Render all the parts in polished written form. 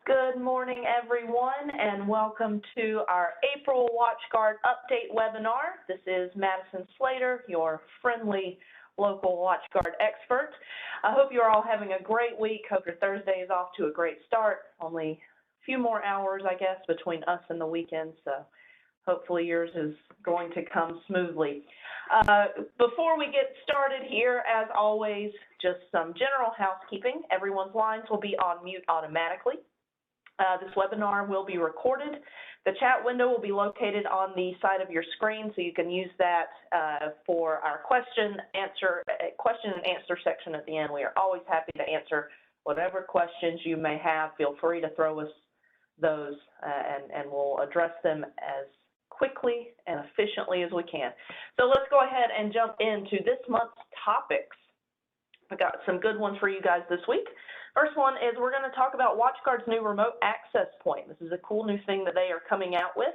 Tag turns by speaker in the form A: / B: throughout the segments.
A: Good morning, everyone, and welcome to our April WatchGuard update webinar. This is Madison Slater, your friendly local WatchGuard expert. I hope you're all having a great week. Hope your Thursday is off to a great start. Only a few more hours, I guess, between us and the weekend, so hopefully yours is going to come smoothly. Before we get started here, as always, just some general housekeeping. Everyone's lines will be on mute automatically. This webinar will be recorded. The chat window will be located on the side of your screen, so you can use that for our question and answer section at the end. We are always happy to answer whatever questions you may have. Feel free to throw us those, and we'll address them as quickly and efficiently as we can. So let's go ahead and jump into this month's topics. I got some good ones for you guys this week. First one is we're going to talk about WatchGuard's new remote access point. This is a cool new thing that they are coming out with.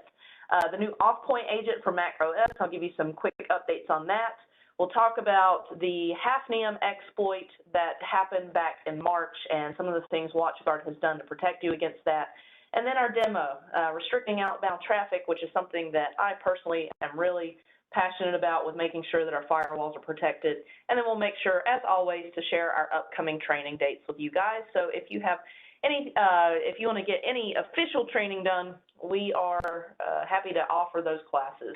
A: The new OffPoint Agent for macOS. I'll give you some quick updates on that. We'll talk about the HAFNIUM exploit that happened back in March and some of the things WatchGuard has done to protect you against that. And then our demo, restricting outbound traffic, which is something that I personally am really passionate about, with making sure that our firewalls are protected. And then we'll make sure, as always, to share our upcoming training dates with you guys. So if you have any, if you want to get any official training done, we are happy to offer those classes.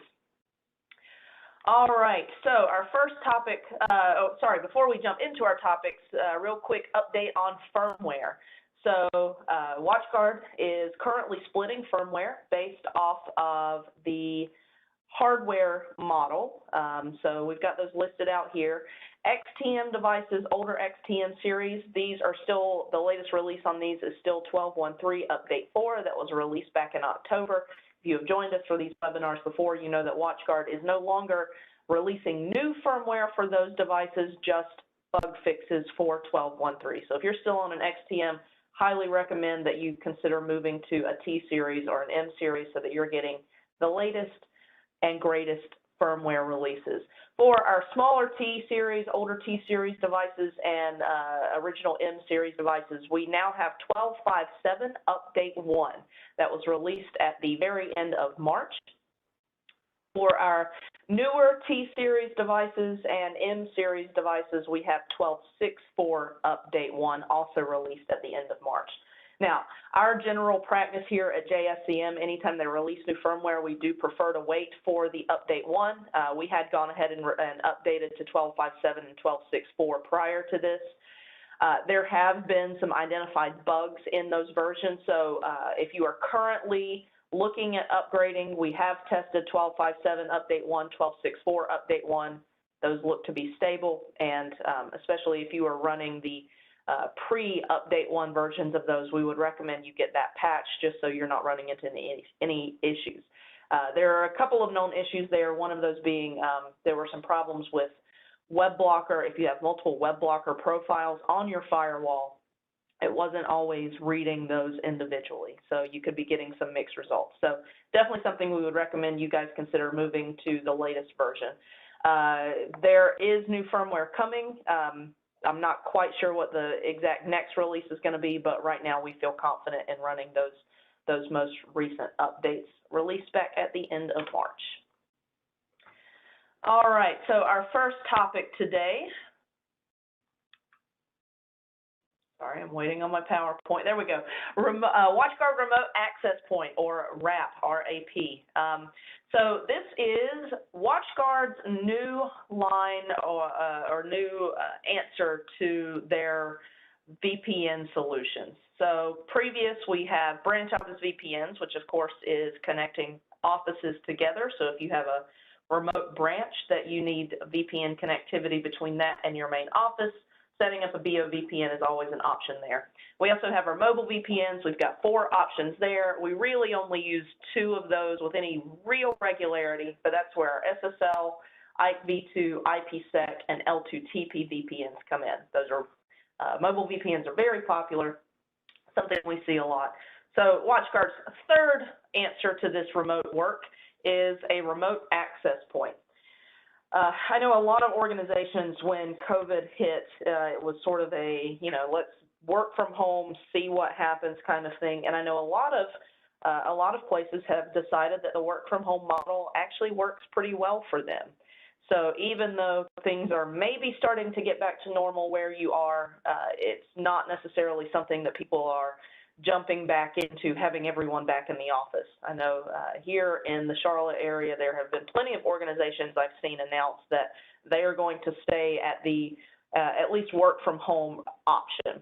A: All right, so our first topic, before we jump into our topics, real quick update on firmware. So WatchGuard is currently splitting firmware based off of the hardware model. So we've got those listed out here. XTM devices, older XTM series, these are still, the latest release on these is still 12.1.3 Update 4 that was released back in October. If you have joined us for these webinars before, you know that WatchGuard is no longer releasing new firmware for those devices, just bug fixes for 12.1.3. So if you're still on an XTM, highly recommend that you consider moving to a T series or an M series so that you're getting the latest and greatest firmware releases. For our smaller T series, older T series devices, and original M series devices, we now have 12.5.7 Update 1 that was released at the very end of March. For our newer T series devices and M series devices, we have 12.6.4 Update 1 also released at the end of March. Now, our general practice here at JSCM, anytime they release new firmware, we do prefer to wait for the Update 1. We had gone ahead and updated to 12.5.7 and 12.6.4 prior to this. There have been some identified bugs in those versions, so if you are currently looking at upgrading, we have tested 12.5.7 Update 1, 12.6.4 Update 1. Those look to be stable, and especially if you are running the pre-Update 1 versions of those, we would recommend you get that patch just so you're not running into any issues. There are a couple of known issues there, one of those being there were some problems with web blocker. If you have multiple web blocker profiles on your firewall, it wasn't always reading those individually, so you could be getting some mixed results. So definitely something we would recommend you guys consider moving to the latest version. There is new firmware coming. I'm not quite sure what the exact next release is going to be, but right now we feel confident in running those most recent updates released back at the end of March. All right, so our first topic today. Sorry, I'm waiting on my PowerPoint. There we go. WatchGuard Remote Access Point, or RAP, R-A-P. So this is WatchGuard's new line or new answer to their VPN solutions. So previous, we have branch office VPNs, which of course is connecting offices together. So if you have a remote branch that you need VPN connectivity between that and your main office, setting up a BOVPN is always an option there. We also have our mobile VPNs. We've got 4 options there. We really only use 2 of those with any real regularity, but that's where our SSL, IPv2, IPsec, and L2TP VPNs come in. Those are mobile VPNs are very popular, something we see a lot. So WatchGuard's third answer to this remote work is a remote access point. I know a lot of organizations, when COVID hit, it was sort of a, let's work from home, see what happens kind of thing. And I know a lot of places have decided that the work from home model actually works pretty well for them. So even though things are maybe starting to get back to normal where you are, it's not necessarily something that people are jumping back into, having everyone back in the office. I know here in the Charlotte area, there have been plenty of organizations I've seen announce that they are going to stay at the at least work from home option.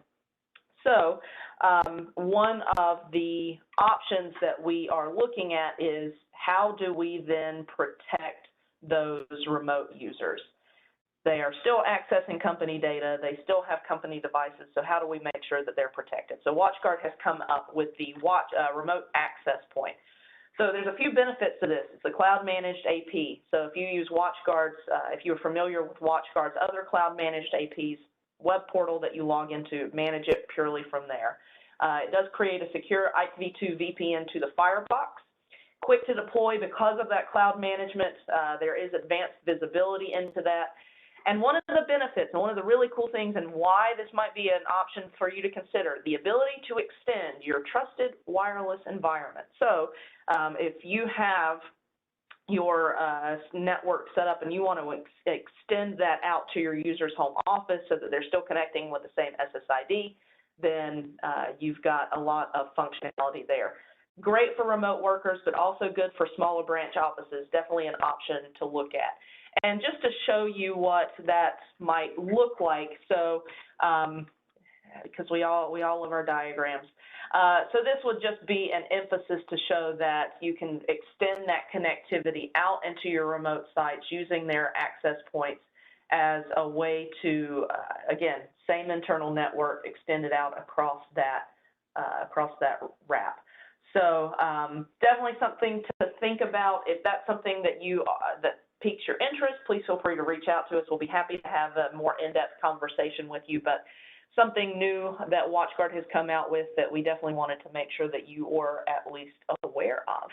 A: So one of the options that we are looking at is how do we then protect those remote users? They are still accessing company data. They still have company devices. So how do we make sure that they're protected? So WatchGuard has come up with the remote access point. So there's a few benefits to this. It's a cloud-managed AP. So if you use WatchGuard's, if you're familiar with WatchGuard's other cloud-managed APs, web portal that you log into, manage it purely from there. It does create a secure IPv2 VPN to the Firebox. Quick to deploy because of that cloud management. There is advanced visibility into that. And one of the benefits and one of the really cool things and why this might be an option for you to consider, the ability to extend your trusted wireless environment. So if you have your network set up and you want to extend that out to your user's home office so that they're still connecting with the same SSID, then you've got a lot of functionality there. Great for remote workers, but also good for smaller branch offices, definitely an option to look at. And just to show you what that might look like, so because we all love our diagrams. So this would just be an emphasis to show that you can extend that connectivity out into your remote sites using their access points as a way to, again, same internal network, extend it out across that wrap. So definitely something to think about. If that's something that that piques your interest, please feel free to reach out to us. We'll be happy to have a more in-depth conversation with you, but something new that WatchGuard has come out with that we definitely wanted to make sure that you are at least aware of.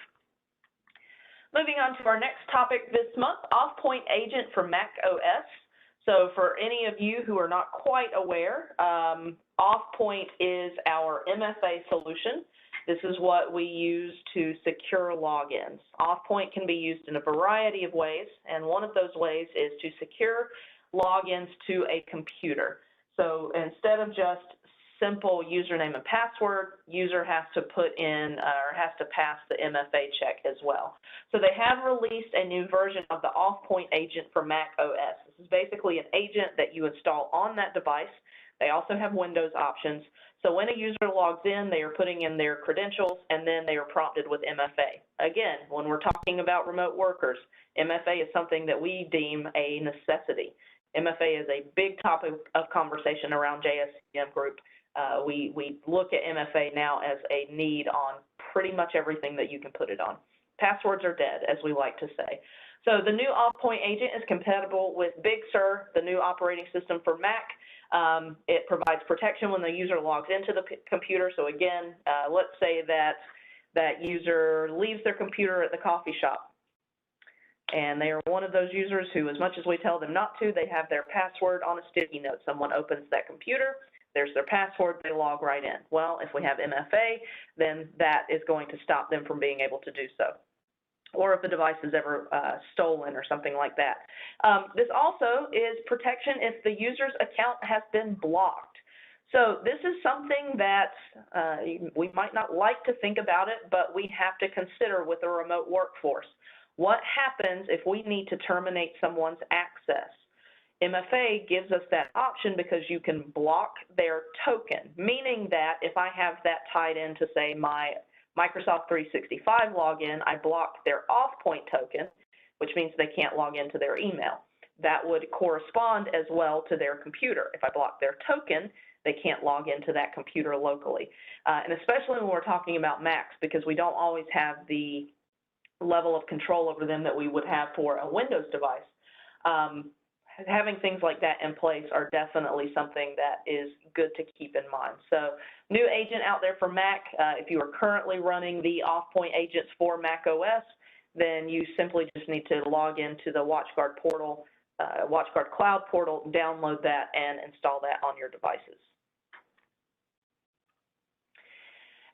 A: Moving on to our next topic this month, OffPoint Agent for macOS. So for any of you who are not quite aware, OffPoint is our MFA solution. This is what we use to secure logins. OffPoint can be used in a variety of ways, and one of those ways is to secure logins to a computer. So instead of just simple username and password, user has to put in or has to pass the MFA check as well. So they have released a new version of the OffPoint Agent for macOS. This is basically an agent that you install on that device. They also have Windows options. So when a user logs in, they are putting in their credentials, and then they are prompted with MFA. Again, when we're talking about remote workers, MFA is something that we deem a necessity. MFA is a big topic of conversation around JSCM group. We look at MFA now as a need on pretty much everything that you can put it on. Passwords are dead, as we like to say. So the new OffPoint Agent is compatible with Big Sur, the new operating system for Mac. It provides protection when the user logs into the computer. So again, let's say that user leaves their computer at the coffee shop, and they are one of those users who, as much as we tell them not to, they have their password on a sticky note. Someone opens that computer, there's their password, they log right in. Well, if we have MFA, then that is going to stop them from being able to do so, or if the device is ever stolen or something like that. This also is protection if the user's account has been blocked. So this is something that we might not like to think about it, but we have to consider with the remote workforce. What happens if we need to terminate someone's access? MFA gives us that option because you can block their token, meaning that if I have that tied into, say, my Microsoft 365 login, I block their OffPoint token, which means they can't log into their email. That would correspond as well to their computer. If I block their token, they can't log into that computer locally. And especially when we're talking about Macs, because we don't always have the level of control over them that we would have for a Windows device. Having things like that in place are definitely something that is good to keep in mind. So new agent out there for Mac. If you are currently running the OffPoint agents for macOS, then you simply just need to log into the WatchGuard portal, WatchGuard Cloud portal, download that, and install that on your devices.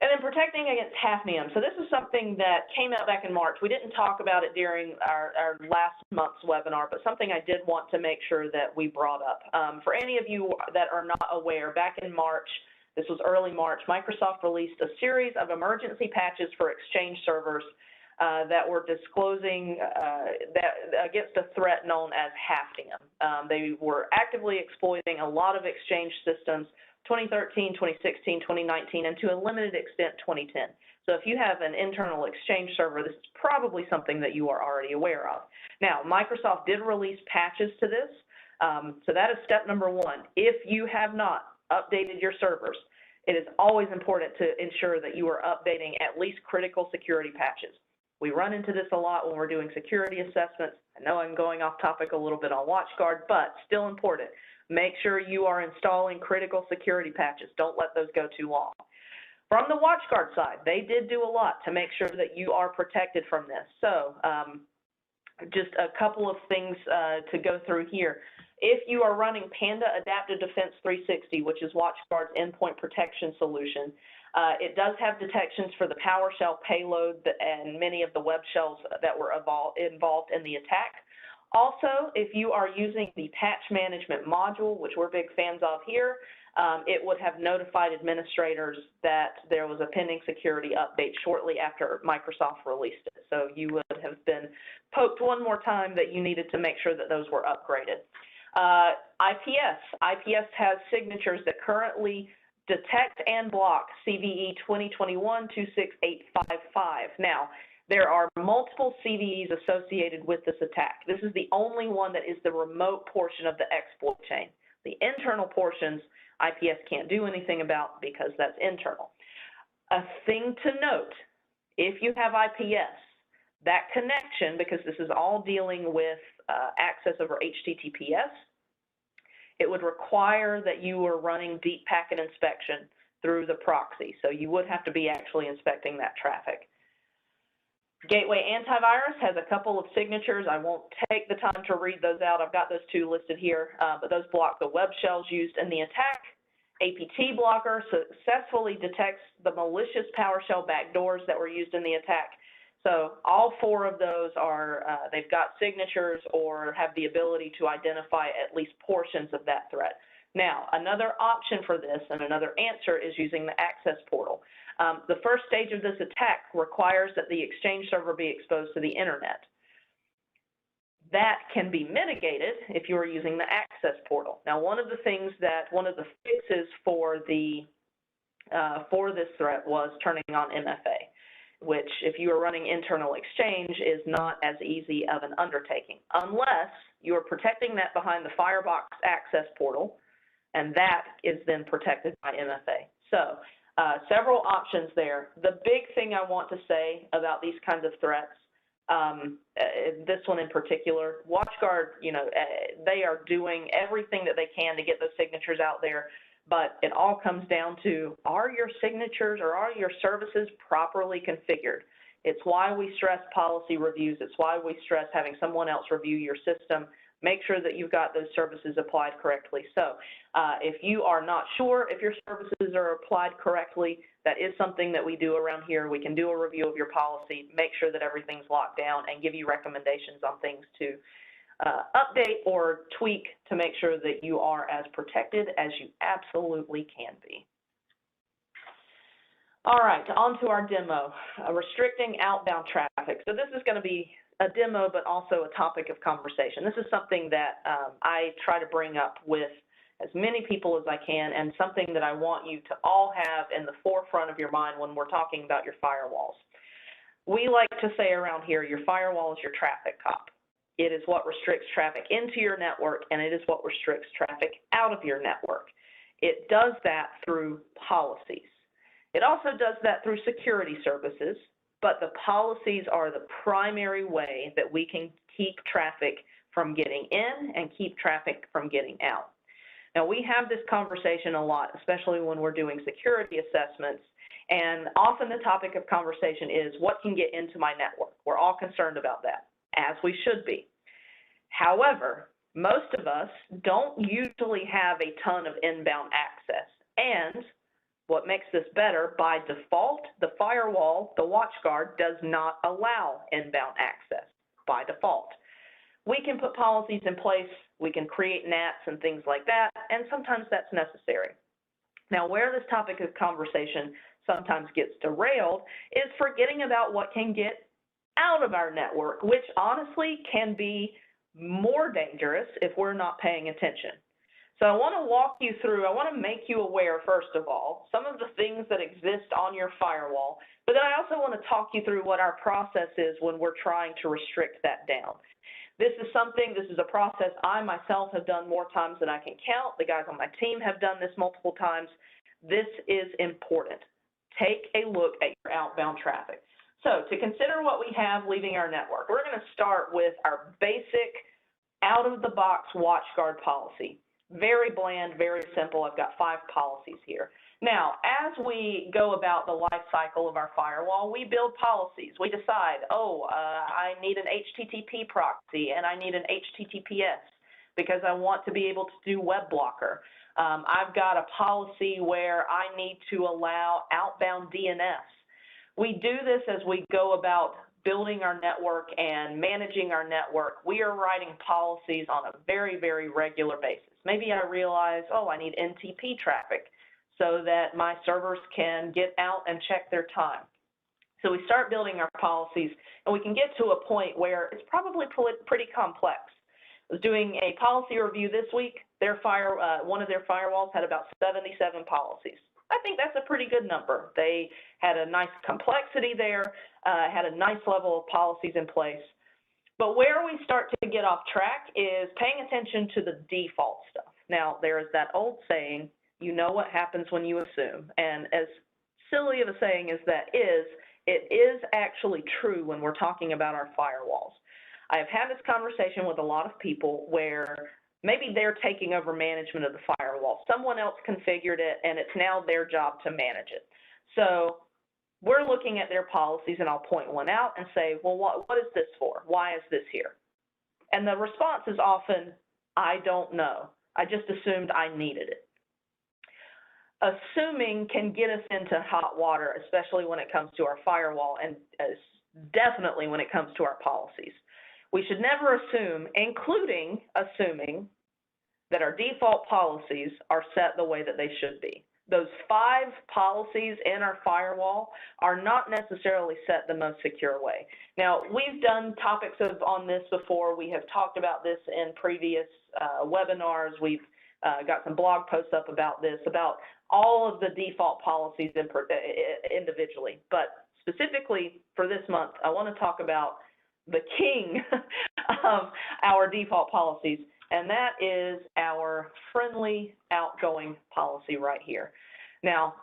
A: And then protecting against HAFNIUM. So this is something that came out back in March. We didn't talk about it during our last month's webinar, but something I did want to make sure that we brought up. For any of you that are not aware, back in March, this was early March, Microsoft released a series of emergency patches for Exchange servers that were disclosing against a threat known as HAFNIUM. They were actively exploiting a lot of Exchange systems, 2013, 2016, 2019, and to a limited extent, 2010. So if you have an internal Exchange server, this is probably something that you are already aware of. Now, Microsoft did release patches to this, so that is step number one. If you have not updated your servers, it is always important to ensure that you are updating at least critical security patches. We run into this a lot when we're doing security assessments. I know I'm going off topic a little bit on WatchGuard, but still important. Make sure you are installing critical security patches. Don't let those go too long. From the WatchGuard side, they did do a lot to make sure that you are protected from this. So just a couple of things to go through here. If you are running Panda Adaptive Defense 360, which is WatchGuard's endpoint protection solution, it does have detections for the PowerShell payload and many of the web shells that were involved in the attack. Also, if you are using the patch management module, which we're big fans of here, it would have notified administrators that there was a pending security update shortly after Microsoft released it. So you would have been poked one more time that you needed to make sure that those were upgraded. IPS has signatures that currently detect and block CVE 2021-26855. Now, there are multiple CVEs associated with this attack. This is the only one that is the remote portion of the exploit chain. The internal portions, IPS can't do anything about because that's internal. A thing to note, if you have IPS, that connection, because this is all dealing with access over HTTPS, it would require that you were running deep packet inspection through the proxy. So you would have to be actually inspecting that traffic. Gateway Antivirus has a couple of signatures. I won't take the time to read those out. I've got those two listed here, but those block the web shells used in the attack. APT blocker successfully detects the malicious PowerShell backdoors that were used in the attack. So all four of those are, they've got signatures or have the ability to identify at least portions of that threat. Now, another option for this and another answer is using the access portal. The first stage of this attack requires that the Exchange server be exposed to the internet. That can be mitigated if you are using the access portal. Now, one of the fixes for this threat was turning on MFA, which if you are running internal Exchange is not as easy of an undertaking, unless you are protecting that behind the Firebox access portal, and that is then protected by MFA. So several options there. The big thing I want to say about these kinds of threats, this one in particular, WatchGuard, they are doing everything that they can to get those signatures out there, but it all comes down to, are your signatures or are your services properly configured? It's why we stress policy reviews. It's why we stress having someone else review your system. Make sure that you've got those services applied correctly. So if you are not sure if your services are applied correctly, that is something that we do around here. We can do a review of your policy, make sure that everything's locked down, and give you recommendations on things to update or tweak to make sure that you are as protected as you absolutely can be. All right, on to our demo, restricting outbound traffic. So this is going to be a demo, but also a topic of conversation. This is something that I try to bring up with as many people as I can, and something that I want you to all have in the forefront of your mind when we're talking about your firewalls. We like to say around here, your firewall is your traffic cop. It is what restricts traffic into your network, and it is what restricts traffic out of your network. It does that through policies. It also does that through security services, but the policies are the primary way that we can keep traffic from getting in and keep traffic from getting out. Now, we have this conversation a lot, especially when we're doing security assessments, and often the topic of conversation is what can get into my network. We're all concerned about that, as we should be. However, most of us don't usually have a ton of inbound access, and What makes this better, by default, the firewall, the WatchGuard, does not allow inbound access by default. We can put policies in place, we can create NATs and things like that, and sometimes that's necessary. Now, where this topic of conversation sometimes gets derailed is forgetting about what can get out of our network, which honestly can be more dangerous if we're not paying attention. So I want to walk you through, I want to make you aware, first of all, some of the things that exist on your firewall, but then I also want to talk you through what our process is when we're trying to restrict that down. This is a process I myself have done more times than I can count. The guys on my team have done this multiple times. This is important. Take a look at your outbound traffic. So to consider what we have leaving our network, we're going to start with our basic out-of-the-box WatchGuard policy. Very bland, very simple. I've got 5 policies here. Now, as we go about the life cycle of our firewall, we build policies. We decide, I need an HTTP proxy and I need an HTTPS because I want to be able to do web blocker. I've got a policy where I need to allow outbound DNS. We do this as we go about building our network and managing our network. We are writing policies on a very, very regular basis. Maybe I realize, I need NTP traffic so that my servers can get out and check their time. So we start building our policies, and we can get to a point where it's probably pretty complex. I was doing a policy review this week. One of their firewalls had about 77 policies. I think that's a pretty good number. They had a nice complexity there, had a nice level of policies in place. But where we start to get off track is paying attention to the default stuff. Now, there is that old saying, you know what happens when you assume. And as silly of a saying as that is, it is actually true when we're talking about our firewalls. I have had this conversation with a lot of people where maybe they're taking over management of the firewall. Someone else configured it, and it's now their job to manage it. So we're looking at their policies, and I'll point one out and say, well, what is this for? Why is this here? And the response is often, I don't know. I just assumed I needed it. Assuming can get us into hot water, especially when it comes to our firewall, and definitely when it comes to our policies. We should never assume, including assuming that our default policies are set the way that they should be. Those 5 policies in our firewall are not necessarily set the most secure way. Now, we've done topics on this before. We have talked about this in previous webinars. We've got some blog posts up about this, about all of the default policies individually. But specifically for this month, I want to talk about the king of our default policies, and that is our friendly outgoing policy right here. Now,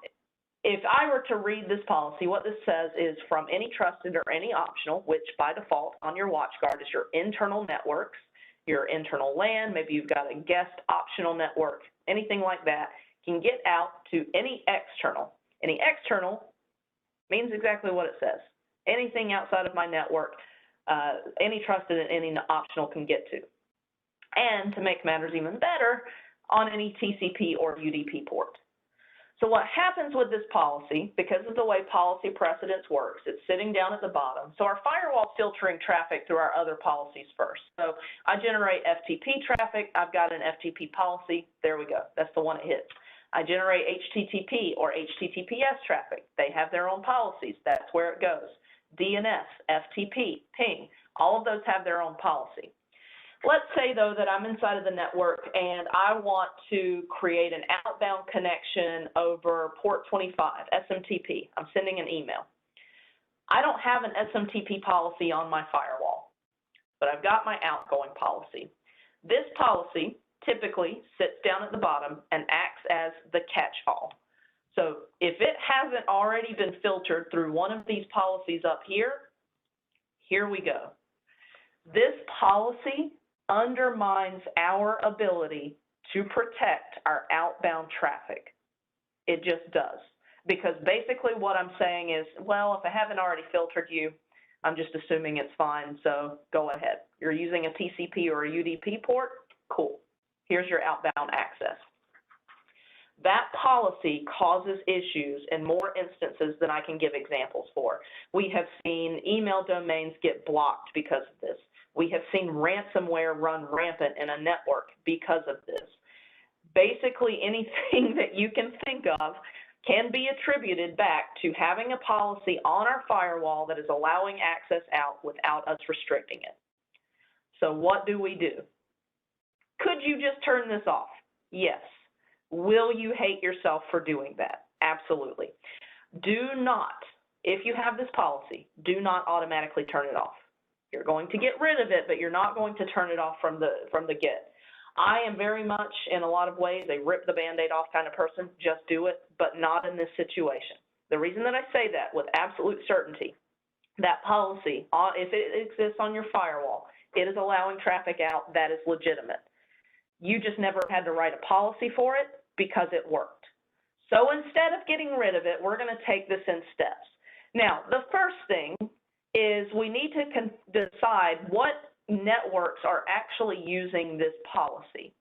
A: if I were to read this policy, what this says is from any trusted or any optional, which by default on your WatchGuard is your internal networks, your internal LAN, maybe you've got a guest optional network, anything like that, can get out to any external. Any external means exactly what it says. Anything outside of my network, any trusted and any optional can get to. And to make matters even better, on any TCP or UDP port. So what happens with this policy, because of the way policy precedence works, it's sitting down at the bottom. So our firewall filtering traffic through our other policies first. So I generate FTP traffic. I've got an FTP policy. There we go. That's the one it hits. I generate HTTP or HTTPS traffic. They have their own policies. That's where it goes. DNS, FTP, ping, all of those have their own policy. Let's say, though, that I'm inside of the network and I want to create an outbound connection over port 25, SMTP. I'm sending an email. I don't have an SMTP policy on my firewall, but I've got my outgoing policy. This policy typically sits down at the bottom and acts as the catch-all. So if it hasn't already been filtered through one of these policies up here, here we go. This policy undermines our ability to protect our outbound traffic. It just does. Because basically what I'm saying is, well, if I haven't already filtered you, I'm just assuming it's fine, so go ahead. You're using a TCP or a UDP port? Cool. Here's your outbound access. That policy causes issues in more instances than I can give examples for. We have seen email domains get blocked because of this. We have seen ransomware run rampant in a network because of this. Basically, anything that you can think of can be attributed back to having a policy on our firewall that is allowing access out without us restricting it. So what do we do? Could you just turn this off? Yes. Will you hate yourself for doing that? Absolutely. Do not, if you have this policy, do not automatically turn it off. You're going to get rid of it, but you're not going to turn it off from the get. I am very much, in a lot of ways, a rip the Band-Aid off kind of person. Just do it, but not in this situation. The reason that I say that with absolute certainty, that policy, if it exists on your firewall, it is allowing traffic out, that is legitimate. You just never had to write a policy for it because it worked. So instead of getting rid of it, we're going to take this in steps. Now, the first thing is we need to decide what networks are actually using this policy.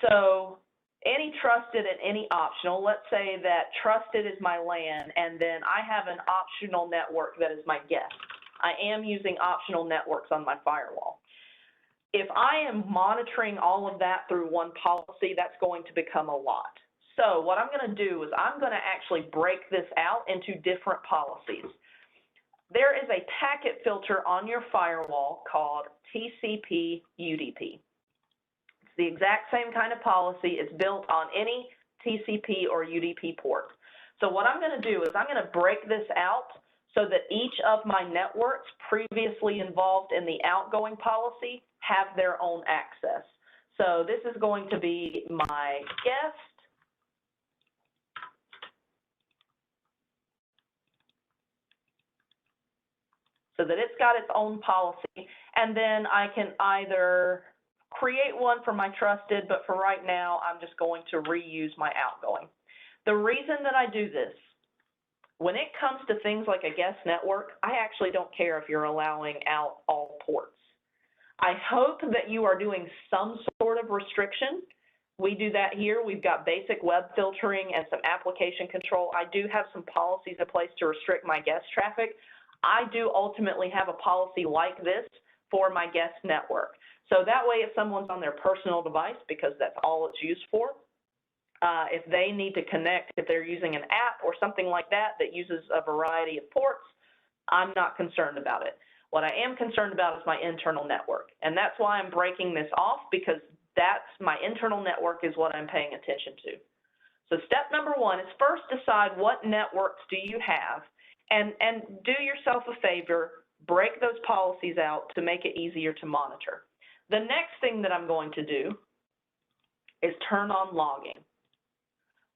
A: So any trusted and any optional, let's say that trusted is my LAN, and then I have an optional network that is my guest. I am using optional networks on my firewall. If I am monitoring all of that through one policy, that's going to become a lot. So what I'm going to do is I'm going to actually break this out into different policies. There is a packet filter on your firewall called TCP UDP. It's the exact same kind of policy. It's built on any TCP or UDP port. So what I'm going to do is I'm going to break this out so that each of my networks previously involved in the outgoing policy have their own access. So this is going to be my guest, so that it's got its own policy, and then I can either create one for my trusted, but for right now, I'm just going to reuse my outgoing. The reason that I do this, when it comes to things like a guest network, I actually don't care if you're allowing out all ports. I hope that you are doing some sort of restriction. We do that here. We've got basic web filtering and some application control. I do have some policies in place to restrict my guest traffic. I do ultimately have a policy like this for my guest network. So that way, if someone's on their personal device, because that's all it's used for, if they need to connect, if they're using an app or something like that that uses a variety of ports, I'm not concerned about it. What I am concerned about is my internal network, and that's why I'm breaking this off, because that's my internal network is what I'm paying attention to. So step number one is first decide what networks do you have, and do yourself a favor, break those policies out to make it easier to monitor. The next thing that I'm going to do is turn on logging.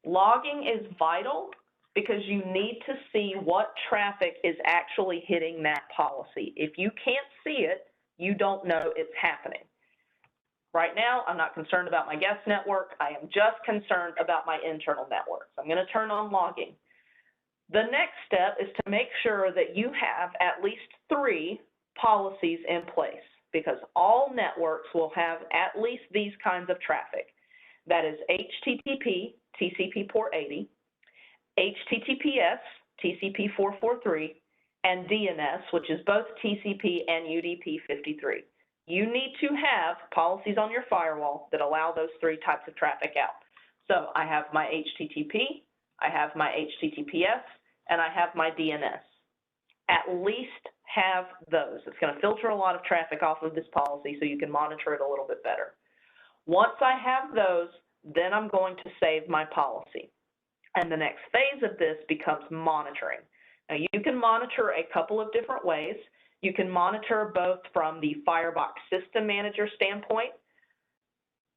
A: Logging is vital because you need to see what traffic is actually hitting that policy. If you can't see it, you don't know it's happening. Right now, I'm not concerned about my guest network. I am just concerned about my internal network. So I'm going to turn on logging. The next step is to make sure that you have at least 3 policies in place, because all networks will have at least these kinds of traffic. That is HTTP, TCP port 80, HTTPS, TCP 443, and DNS, which is both TCP and UDP 53. You need to have policies on your firewall that allow those 3 types of traffic out. So I have my HTTP, I have my HTTPS, and I have my DNS. At least have those. It's going to filter a lot of traffic off of this policy so you can monitor it a little bit better. Once I have those, then I'm going to save my policy. And the next phase of this becomes monitoring. Now, you can monitor a couple of different ways. You can monitor both from the Firebox System Manager standpoint,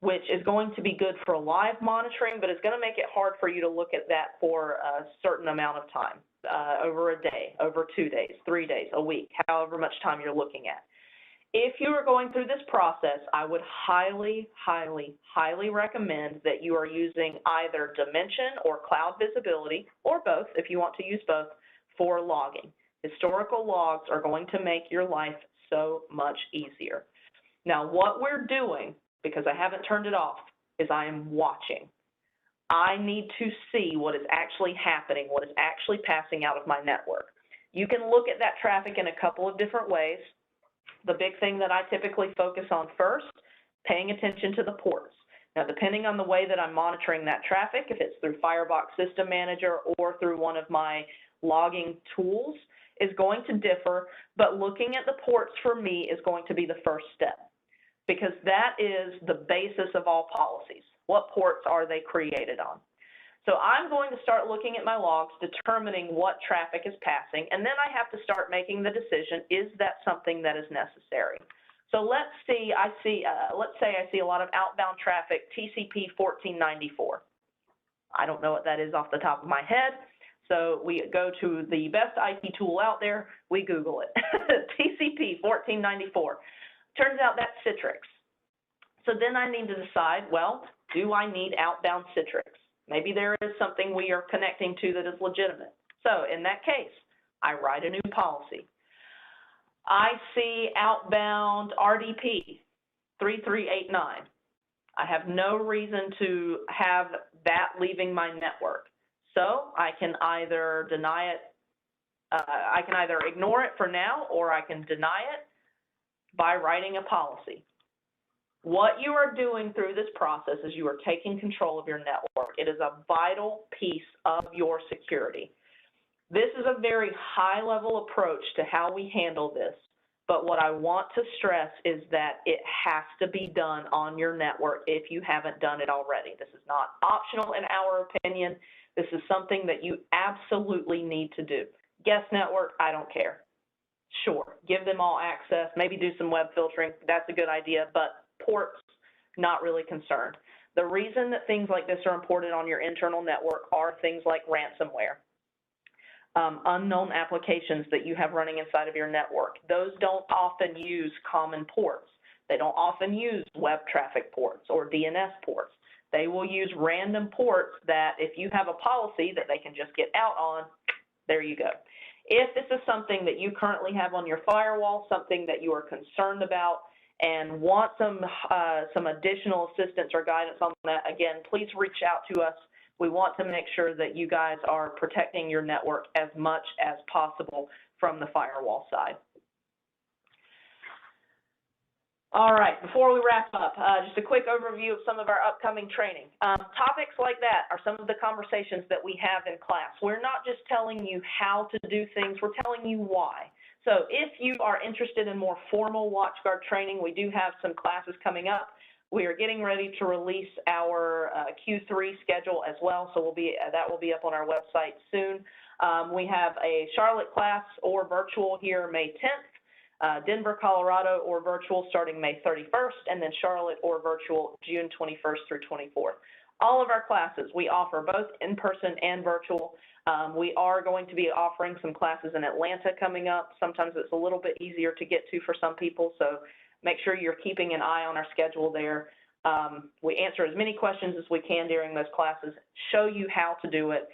A: which is going to be good for live monitoring, but it's going to make it hard for you to look at that for a certain amount of time, over a day, over 2 days, 3 days, a week, however much time you're looking at. If you are going through this process, I would highly, highly, highly recommend that you are using either Dimension or Cloud Visibility, or both, if you want to use both, for logging. Historical logs are going to make your life so much easier. Now, what we're doing, because I haven't turned it off, is I am watching. I need to see what is actually happening, what is actually passing out of my network. You can look at that traffic in a couple of different ways. The big thing that I typically focus on first, paying attention to the ports. Now, depending on the way that I'm monitoring that traffic, if it's through Firebox System Manager or through one of my logging tools, is going to differ, but looking at the ports for me is going to be the first step, because that is the basis of all policies. What ports are they created on? So I'm going to start looking at my logs, determining what traffic is passing, and then I have to start making the decision, is that something that is necessary? So let's say I see a lot of outbound traffic, TCP 1494. I don't know what that is off the top of my head, so we go to the best IT tool out there, we Google it, TCP 1494. Turns out that's Citrix. So then I need to decide, well, do I need outbound Citrix? Maybe there is something we are connecting to that is legitimate. So in that case, I write a new policy. I see outbound RDP 3389. I have no reason to have that leaving my network. So I can either deny it, I can either ignore it for now, or I can deny it by writing a policy. What you are doing through this process is you are taking control of your network. It is a vital piece of your security. This is a very high-level approach to how we handle this, but what I want to stress is that it has to be done on your network if you haven't done it already. This is not optional in our opinion. This is something that you absolutely need to do. Guest network, I don't care. Sure, give them all access, maybe do some web filtering, that's a good idea, but ports, not really concerned. The reason that things like this are important on your internal network are things like ransomware, unknown applications that you have running inside of your network. Those don't often use common ports. They don't often use web traffic ports or DNS ports. They will use random ports that if you have a policy that they can just get out on, there you go. If this is something that you currently have on your firewall, something that you are concerned about, and want some additional assistance or guidance on that, again, please reach out to us. We want to make sure that you guys are protecting your network as much as possible from the firewall side. All right, before we wrap up, just a quick overview of some of our upcoming training. Topics like that are some of the conversations that we have in class. We're not just telling you how to do things, we're telling you why. So if you are interested in more formal WatchGuard training, we do have some classes coming up. We are getting ready to release our Q3 schedule as well, so that will be up on our website soon. We have a Charlotte class or virtual here May 10th, Denver, Colorado or virtual starting May 31st, and then Charlotte or virtual June 21st through 24th. All of our classes we offer both in person and virtual. We are going to be offering some classes in Atlanta coming up. Sometimes it's a little bit easier to get to for some people, so make sure you're keeping an eye on our schedule there. We answer as many questions as we can during those classes, show you how to do it,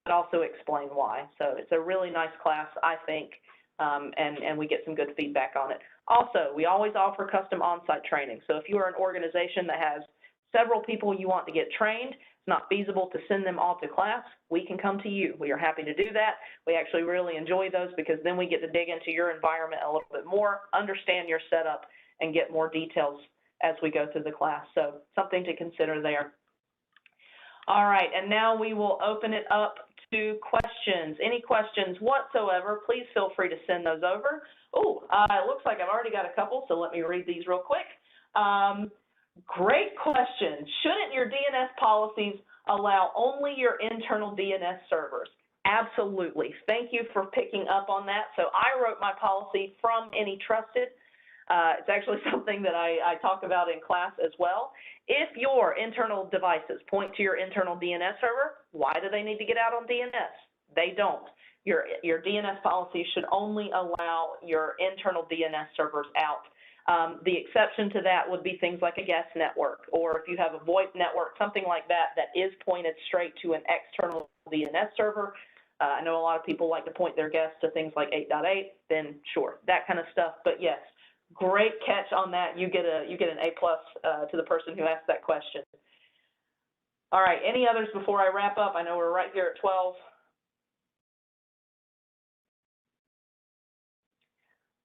A: but also explain why. So it's a really nice class, I think, and we get some good feedback on it. Also, we always offer custom on-site training. So if you are an organization that has several people you want to get trained, it's not feasible to send them all to class, we can come to you. We are happy to do that. We actually really enjoy those because then we get to dig into your environment a little bit more, understand your setup, and get more details as we go through the class. So something to consider there. All right, and now we will open it up to questions. Any questions whatsoever, please feel free to send those over. Oh, it looks like I've already got a couple, so let me read these real quick. Great question. Shouldn't your DNS policies allow only your internal DNS servers? Absolutely. Thank you for picking up on that. So I wrote my policy from any trusted. It's actually something that I talk about in class as well. If your internal devices point to your internal DNS server, why do they need to get out on DNS? They don't. Your DNS policy should only allow your internal DNS servers out. The exception to that would be things like a guest network, or if you have a VoIP network, something like that that is pointed straight to an external DNS server. I know a lot of people like to point their guests to things like 8.8, then sure, that kind of stuff. But yes, great catch on that. You get an A+ to the person who asked that question. All right, any others before I wrap up? I know we're right here at 12.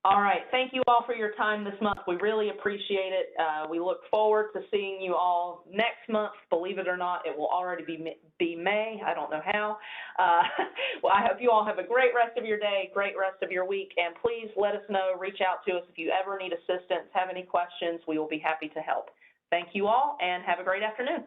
A: All right, thank you all for your time this month. We really appreciate it. We look forward to seeing you all next month. Believe it or not, it will already be May. I don't know how. Well, I hope you all have a great rest of your day, great rest of your week, and please let us know, reach out to us if you ever need assistance, have any questions. We will be happy to help. Thank you all, and have a great afternoon.